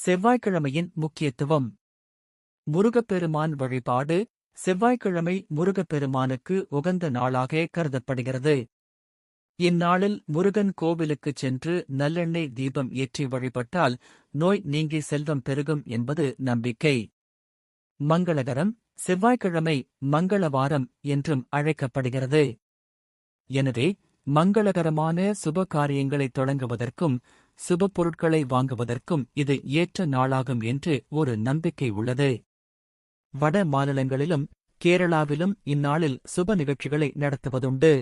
செவ்வாய்க்கிழமையின் முக்கியத்துவம். முருகப்பெருமான் வழிபாடு. செவ்வாய்க்கிழமை முருகப்பெருமானுக்கு உகந்த நாளாக கருதப்படுகிறது. இந்நாளில் முருகன் கோவிலுக்குச் சென்று நல்லெண்ணெய் தீபம் ஏற்றி வழிபட்டால் நோய் நீங்கி செல்வம் பெருகும் என்பது நம்பிக்கை. மங்களகரம். செவ்வாய்க்கிழமை மங்களவாரம் என்றும் அழைக்கப்படுகிறது. எனவே மங்களகரமான சுப காரியங்களைத் தொடங்குவதற்கும் சுப பொருட்களை வாங்குவதற்கும் இது ஏற்ற நாளாகும் என்று ஒரு நம்பிக்கை உள்ளது. வட மாநிலங்களிலும் கேரளாவிலும் இந்நாளில் சுப நிகழ்ச்சிகளை நடத்துவதுண்டு.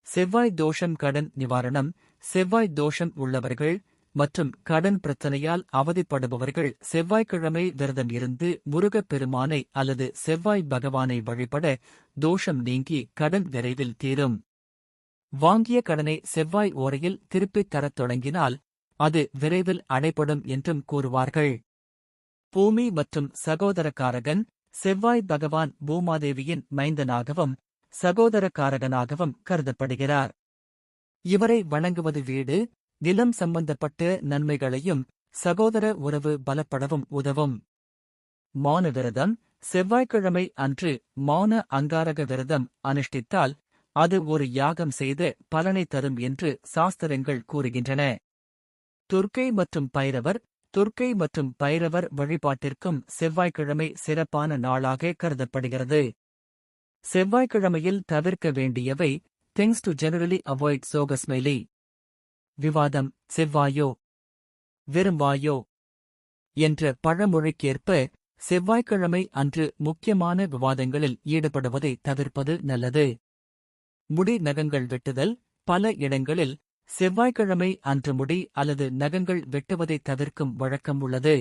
செவ்வாய் தோஷம். கடன் நிவாரணம். செவ்வாய் தோஷம் உள்ளவர்கள் மற்றும் கடன் பிரச்சனையால் அவதிப்படுபவர்கள் செவ்வாய்க்கிழமை விரதம் இருந்து முருகப்பெருமானை அல்லது செவ்வாய் பகவானை வழிபட தோஷம் நீங்கி கடன் விரைவில் தீரும். வாங்கிய கடனை செவ்வாய் ஓரையில் திருப்பித் தரத் தொடங்கினால் அது விரைவில் அடைபடும் என்றும் கூறுவார்கள். பூமி மற்றும் சகோதரக்காரகன். செவ்வாய் பகவான் பூமாதேவியின் மைந்தனாகவும் சகோதரக்காரகனாகவும் கருதப்படுகிறார். இவரை வணங்குவது வீடு, நிலம் சம்பந்தப்பட்ட நன்மைகளையும் சகோதர உறவு பலப்படவும் உதவும். மௌன விரதம். செவ்வாய்க்கிழமை அன்று மௌன அங்காரக விரதம் அனுஷ்டித்தால் அது ஒரு யாகம் செய்த பலனை தரும் என்று சாஸ்திரங்கள் கூறுகின்றன. துர்க்கை மற்றும் பைரவர். துர்க்கை மற்றும் பைரவர் வழிபாட்டிற்கும் செவ்வாய்க்கிழமை சிறப்பான நாளாக கருதப்படுகிறது. செவ்வாய்க்கிழமையில் தவிர்க்க வேண்டியவை. Things to generally avoid. சோகஸ்மெலி. விவாதம். செவ்வாயோ வெறும்வாயோ என்ற பழமொழிக்கேற்ப செவ்வாய்க்கிழமை அன்று முக்கியமான விவாதங்களில் ஈடுபடுவதை தவிர்ப்பது நல்லது. முடி நகங்கள் வெட்டுதல். பல இடங்களில் செவ்வாய்க்கிழமை அன்று முடி அல்லது நகங்கள் வெட்டுவதை தவிர்க்கும் வழக்கம் உள்ளது.